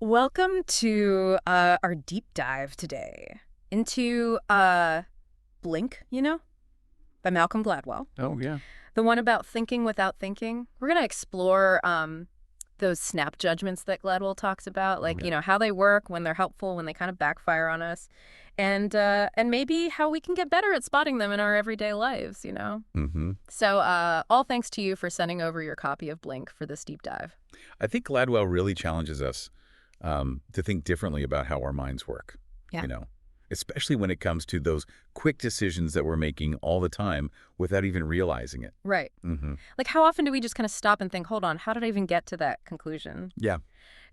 Welcome to our deep dive today into Blink, by Malcolm Gladwell. Oh, yeah. The one about thinking without thinking. We're going to explore those snap judgments that Gladwell talks about, like, Yeah. how they work, when they're helpful, when they kind of backfire on us, and maybe how we can get better at spotting them in our everyday lives, Mm-hmm. So all thanks to you for sending over your copy of Blink for this deep dive. I think Gladwell really challenges us to think differently about how our minds work, Yeah. especially when it comes to those quick decisions that we're making all the time without even realizing it. Right. Mm-hmm. Like, how often do we just kind of stop and think, hold on, how did I even get to that conclusion? Yeah.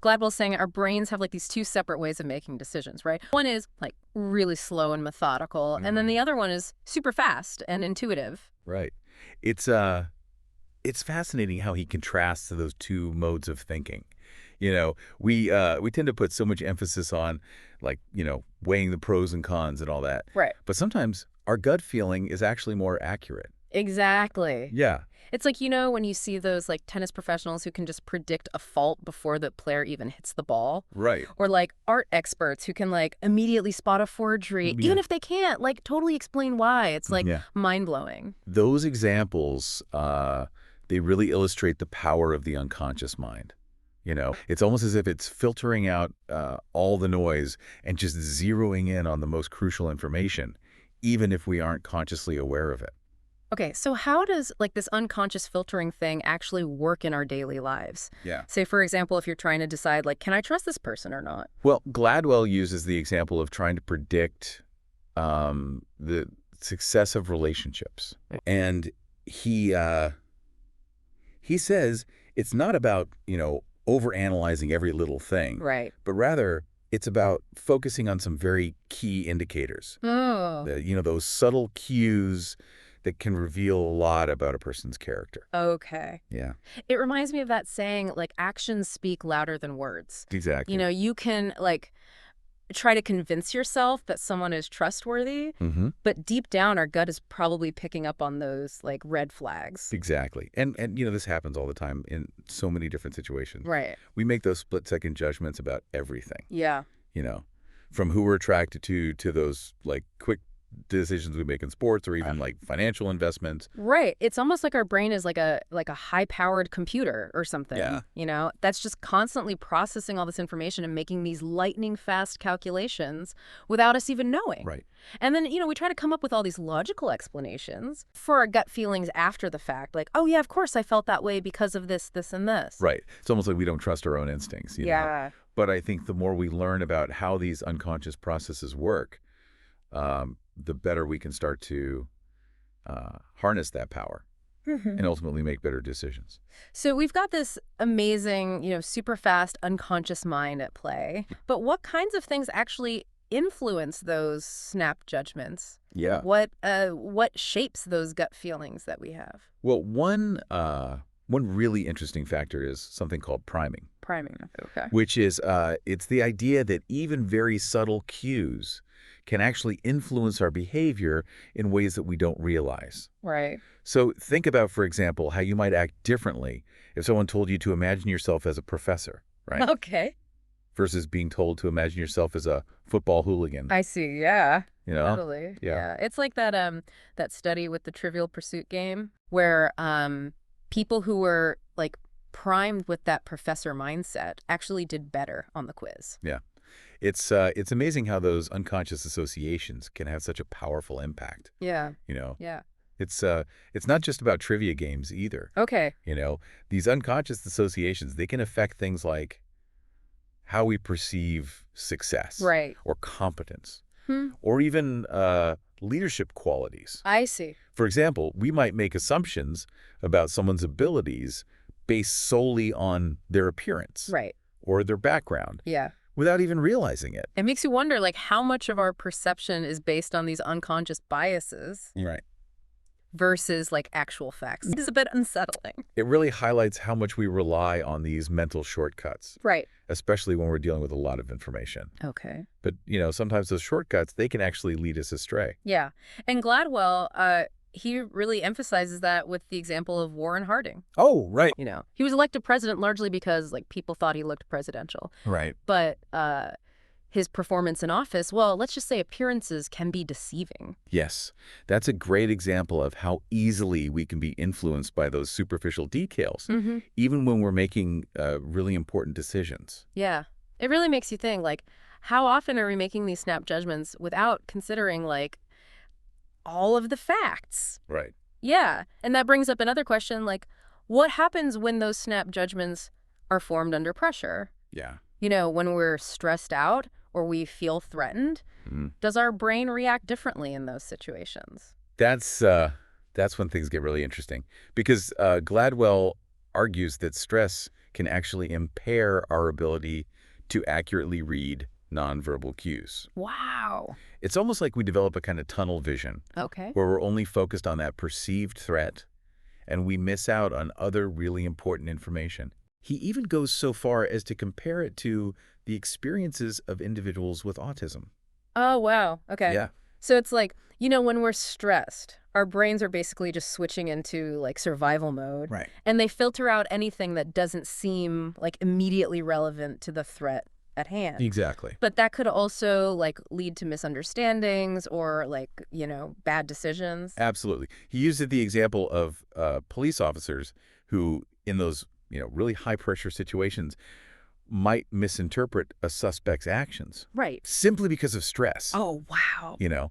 Gladwell's saying our brains have like these two separate ways of making decisions, right? One is like really slow and methodical, and then the other one is super fast and intuitive. Right. It's fascinating how he contrasts those two modes of thinking. We tend to put so much emphasis on, like, weighing the pros and cons and all that. Right. But sometimes our gut feeling is actually more accurate. Exactly. Yeah. It's like, when you see those like tennis professionals who can just predict a fault before the player even hits the ball. Right. Or like art experts who can like immediately spot a forgery, Yeah. even if they can't like totally explain why. It's like Yeah. mind-blowing. Those examples, they really illustrate the power of the unconscious mind. It's almost as if it's filtering out all the noise and just zeroing in on the most crucial information, even if we aren't consciously aware of it. Okay, so how does like this unconscious filtering thing actually work in our daily lives? Yeah. Say, for example, if you're trying to decide, like, can I trust this person or not? Well, Gladwell uses the example of trying to predict the success of relationships. And he says it's not about, overanalyzing every little thing. Right. But rather, it's about focusing on some very key indicators. Oh. Those subtle cues that can reveal a lot about a person's character. Okay. Yeah, It reminds me of that saying, like, actions speak louder than words. exactly. You can, like, try to convince yourself that someone is trustworthy, Mm-hmm. but deep down, our gut is probably picking up on those, like, red flags. Exactly. And this happens all the time in so many different situations. Right. We make those split-second judgments about everything, Yeah. from who we're attracted to those, like, quick decisions we make in sports or even, like, financial investments. Right. It's almost like our brain is like a high-powered computer or something. Yeah. That's just constantly processing all this information and making these lightning-fast calculations without us even knowing. Right. And then, we try to come up with all these logical explanations for our gut feelings after the fact. Like, oh, yeah, of course I felt that way because of this, this, and this. Right. It's almost like we don't trust our own instincts. Yeah. But I think the more we learn about how these unconscious processes work, the better we can start to harness that power and ultimately make better decisions. So we've got this amazing, super fast unconscious mind at play. But what kinds of things actually influence those snap judgments? Yeah. What shapes those gut feelings that we have? Well, one really interesting factor is something called priming, Priming. Okay. which is it's the idea that even very subtle cues can actually influence our behavior in ways that we don't realize. Right. So think about, for example, how you might act differently if someone told you to imagine yourself as a professor, right? Okay. Versus being told to imagine yourself as a football hooligan. I see. Yeah. You know? Totally. Yeah. It's like that study with the Trivial Pursuit game where people who were like primed with that professor mindset actually did better on the quiz. Yeah. It's amazing how those unconscious associations can have such a powerful impact. Yeah. Yeah. Yeah. It's not just about trivia games either. Okay. These unconscious associations, they can affect things like how we perceive success. Right. Or competence. Or even leadership qualities. I see. For example, we might make assumptions about someone's abilities based solely on their appearance. Right. Or their background. Yeah. Without even realizing it. It makes you wonder, like, how much of our perception is based on these unconscious biases Right. versus, like, actual facts. It's a bit unsettling. It really highlights how much we rely on these mental shortcuts, Right. especially when we're dealing with a lot of information. Okay. But, sometimes those shortcuts, they can actually lead us astray. Yeah. And Gladwell, he really emphasizes that with the example of Warren Harding. Oh, right. He was elected president largely because like people thought he looked presidential. Right. But his performance in office, well, let's just say appearances can be deceiving. Yes, that's a great example of how easily we can be influenced by those superficial details, Mm-hmm. even when we're making really important decisions. Yeah. It really makes you think, like, how often are we making these snap judgments without considering, like, all of the facts? Right. Yeah. And that brings up another question, like, what happens when those snap judgments are formed under pressure? Yeah. When we're stressed out or we feel threatened, Mhm. does our brain react differently in those situations? That's when things get really interesting because Gladwell argues that stress can actually impair our ability to accurately read nonverbal cues. Wow. It's almost like we develop a kind of tunnel vision Okay. where we're only focused on that perceived threat and we miss out on other really important information. He even goes so far as to compare it to the experiences of individuals with autism. Oh, wow. Okay. Yeah, So it's like, when we're stressed, our brains are basically just switching into like survival mode. right. And they filter out anything that doesn't seem like immediately relevant to the threat at hand. Exactly. But that could also like lead to misunderstandings or like, bad decisions. Absolutely. He used the example of police officers who, in those really high-pressure situations, might misinterpret a suspect's actions Right. simply because of stress. Oh, wow. You know,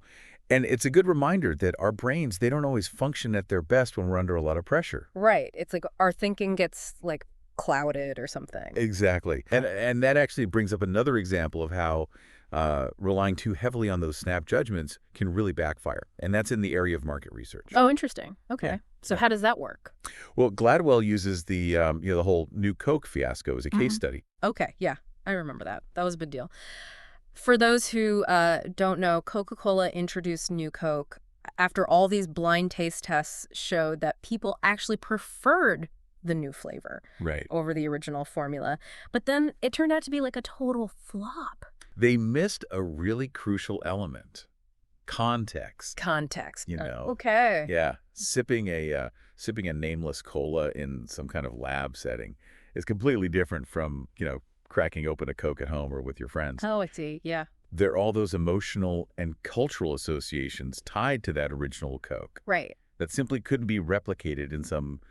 and it's a good reminder that our brains, they don't always function at their best when we're under a lot of pressure. Right. It's like our thinking gets like clouded or something. Exactly. And that actually brings up another example of how relying too heavily on those snap judgments can really backfire. And that's in the area of market research. Oh, interesting. Okay. Yeah. So how does that work? Well, Gladwell uses the whole new Coke fiasco as a case study. Okay. Yeah. I remember that. That was a big deal. For those who don't know, Coca-Cola introduced New Coke after all these blind taste tests showed that people actually preferred the new flavor Right. over the original formula. But then it turned out to be like a total flop. They missed a really crucial element. Context. Context. You know. Okay. Yeah. Sipping a nameless cola in some kind of lab setting is completely different from, cracking open a Coke at home or with your friends. Oh, I see. Yeah. There are all those emotional and cultural associations tied to that original Coke Right. that simply couldn't be replicated in some,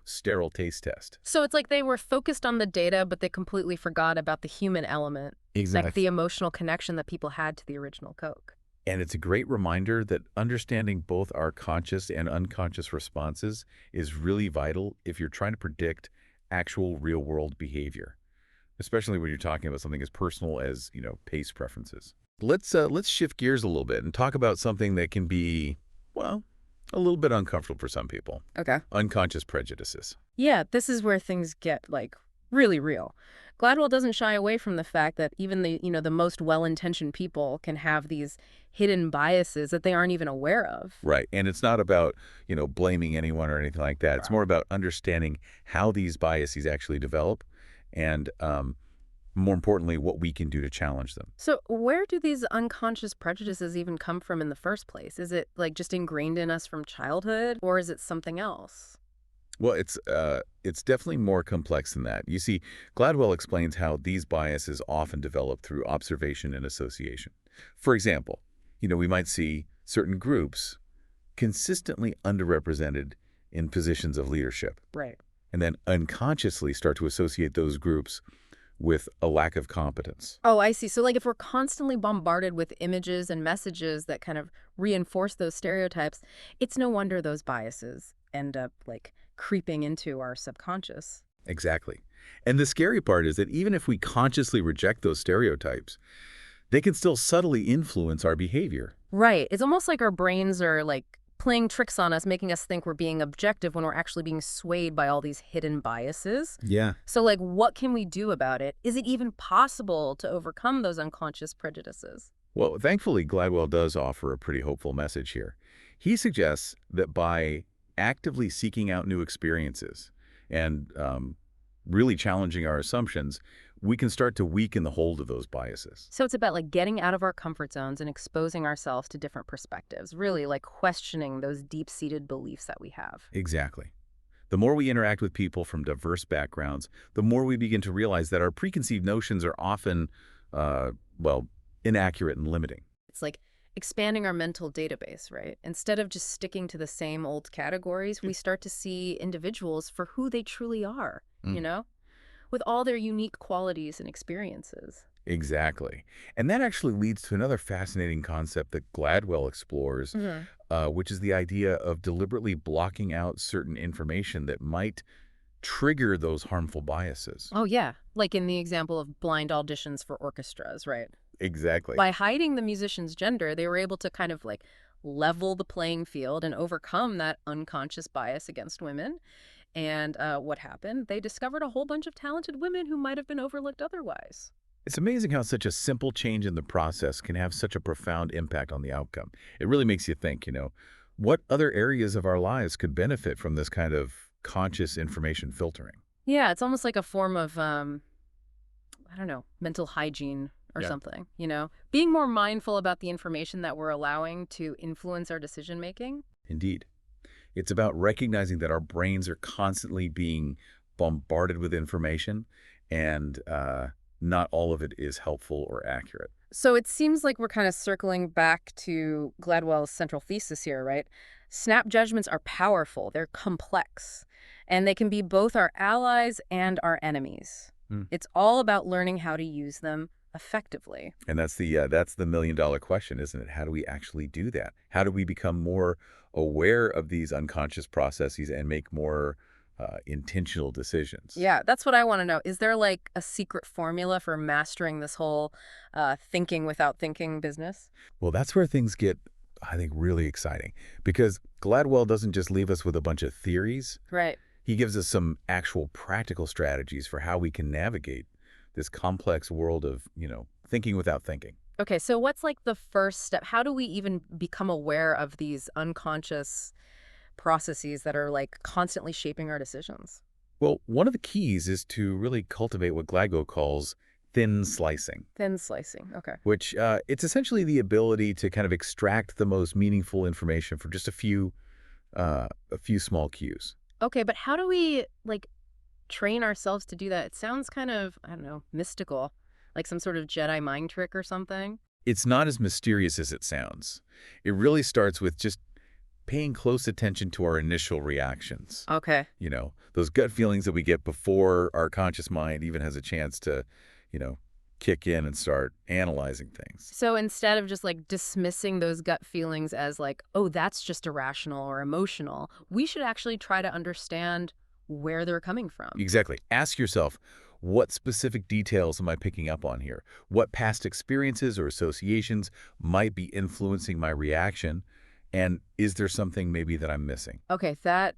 sterile taste test. So it's like they were focused on the data, but they completely forgot about the human element, like the emotional connection that people had to the original Coke. And it's a great reminder that understanding both our conscious and unconscious responses is really vital if you're trying to predict actual real-world behavior, especially when you're talking about something as personal as, taste preferences. Let's shift gears a little bit and talk about something that can be, well, a little bit uncomfortable for some people. Okay. Unconscious prejudices. Yeah, this is where things get, like, really real. Gladwell doesn't shy away from the fact that even the most well-intentioned people can have these hidden biases that they aren't even aware of. Right. And it's not about, blaming anyone or anything like that. It's more about understanding how these biases actually develop and, more importantly, what we can do to challenge them. So where do these unconscious prejudices even come from in the first place? Is it, like, just ingrained in us from childhood, or is it something else? Well, it's definitely more complex than that. You see, Gladwell explains how these biases often develop through observation and association. For example, we might see certain groups consistently underrepresented in positions of leadership, Right. and then unconsciously start to associate those groups with a lack of competence. Oh, I see. So, like, if we're constantly bombarded with images and messages that kind of reinforce those stereotypes, it's no wonder those biases end up, like, creeping into our subconscious. Exactly. And the scary part is that even if we consciously reject those stereotypes, they can still subtly influence our behavior. Right. It's almost like our brains are, like, playing tricks on us, making us think we're being objective when we're actually being swayed by all these hidden biases. Yeah. So, like, what can we do about it? Is it even possible to overcome those unconscious prejudices? Well, thankfully, Gladwell does offer a pretty hopeful message here. He suggests that by actively seeking out new experiences and really challenging our assumptions, we can start to weaken the hold of those biases. So it's about like getting out of our comfort zones and exposing ourselves to different perspectives, really like questioning those deep-seated beliefs that we have. Exactly. The more we interact with people from diverse backgrounds, the more we begin to realize that our preconceived notions are often, uh, well, inaccurate and limiting. It's like expanding our mental database, right? Instead of just sticking to the same old categories, we start to see individuals for who they truly are, you Mm. know, with all their unique qualities and experiences. Exactly. And that actually leads to another fascinating concept that Gladwell explores, Hmm. which is the idea of deliberately blocking out certain information that might trigger those harmful biases. Oh, yeah. Like in the example of blind auditions for orchestras, right? Exactly. By hiding the musician's gender, they were able to kind of like level the playing field and overcome that unconscious bias against women. And what happened? They discovered a whole bunch of talented women who might have been overlooked otherwise. It's amazing how such a simple change in the process can have such a profound impact on the outcome. It really makes you think, what other areas of our lives could benefit from this kind of conscious information filtering? Yeah, it's almost like a form of, I don't know, mental hygiene or Yeah. something, Being more mindful about the information that we're allowing to influence our decision making. Indeed. It's about recognizing that our brains are constantly being bombarded with information, and not all of it is helpful or accurate. So it seems like we're kind of circling back to Gladwell's central thesis here, right? Snap judgments are powerful, they're complex, and they can be both our allies and our enemies. Hmm. It's all about learning how to use them effectively. And that's the million-dollar question, isn't it? How do we actually do that? How do we become more aware of these unconscious processes and make more intentional decisions? Yeah, that's what I want to know. Is there like a secret formula for mastering this whole thinking without thinking business? Well, that's where things get, I think, really exciting, because Gladwell doesn't just leave us with a bunch of theories. Right. He gives us some actual practical strategies for how we can navigate this complex world of, thinking without thinking. Okay, so what's like the first step? How do we even become aware of these unconscious processes that are like constantly shaping our decisions? Well, one of the keys is to really cultivate what Gladwell calls thin slicing, Thin slicing. Okay. which it's essentially the ability to kind of extract the most meaningful information from just a few small cues. Okay, but how do we like train ourselves to do that? It sounds kind of, I don't know, mystical, like some sort of Jedi mind trick or something. It's not as mysterious as it sounds. It really starts with just paying close attention to our initial reactions. Okay. Those gut feelings that we get before our conscious mind even has a chance to, you know, kick in and start analyzing things. So instead of just like dismissing those gut feelings as like, oh, that's just irrational or emotional, we should actually try to understand where they're coming from. Exactly. Ask yourself, what specific details am I picking up on here? What past experiences or associations might be influencing my reaction? And is there something maybe that I'm missing? Okay, that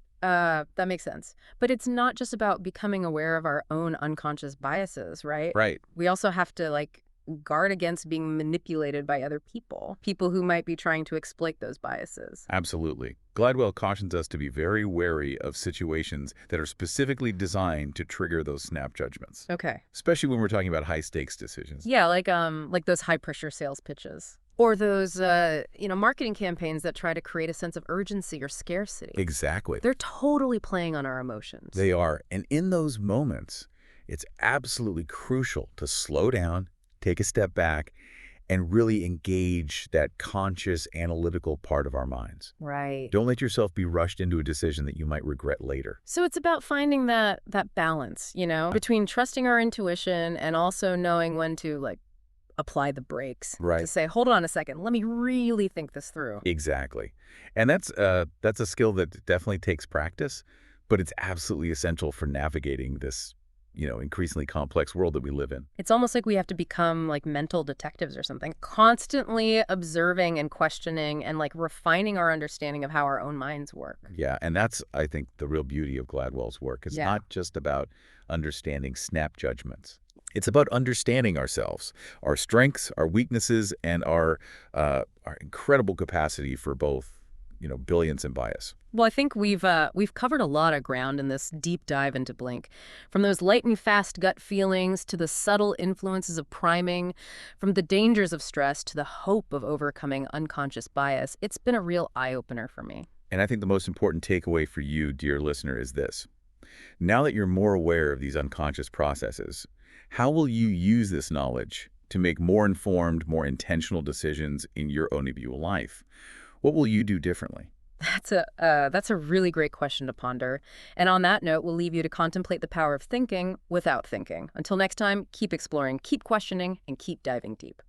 makes sense. But it's not just about becoming aware of our own unconscious biases, right? Right. We also have to like guard against being manipulated by other people who might be trying to exploit those biases. Absolutely. Gladwell cautions us to be very wary of situations that are specifically designed to trigger those snap judgments, Okay. especially when we're talking about high-stakes decisions. Yeah, like those high pressure sales pitches. Or those marketing campaigns that try to create a sense of urgency or scarcity. Exactly. They're totally playing on our emotions. They are. And in those moments, it's absolutely crucial to slow down, take a step back, and really engage that conscious analytical part of our minds. Right. Don't let yourself be rushed into a decision that you might regret later. So it's about finding that balance, between trusting our intuition and also knowing when to like apply the brakes. To Right. say, hold on a second, let me really think this through. Exactly. And that's a skill that definitely takes practice, but it's absolutely essential for navigating this, increasingly complex world that we live in. It's almost like we have to become like mental detectives or something, constantly observing and questioning and like refining our understanding of how our own minds work. Yeah, and that's, I think, the real beauty of Gladwell's work. It's Yeah. not just about understanding snap judgments. It's about understanding ourselves, our strengths, our weaknesses, and our incredible capacity for both, brilliance and bias. Well, I think we've covered a lot of ground in this deep dive into Blink, from those lightning fast gut feelings to the subtle influences of priming, from the dangers of stress to the hope of overcoming unconscious bias. It's been a real eye-opener for me. And I think the most important takeaway for you, dear listener, is this. Now that you're more aware of these unconscious processes, how will you use this knowledge to make more informed, more intentional decisions in your own individual life? What will you do differently? That's a really great question to ponder. And on that note, we'll leave you to contemplate the power of thinking without thinking. Until next time, keep exploring, keep questioning, and keep diving deep.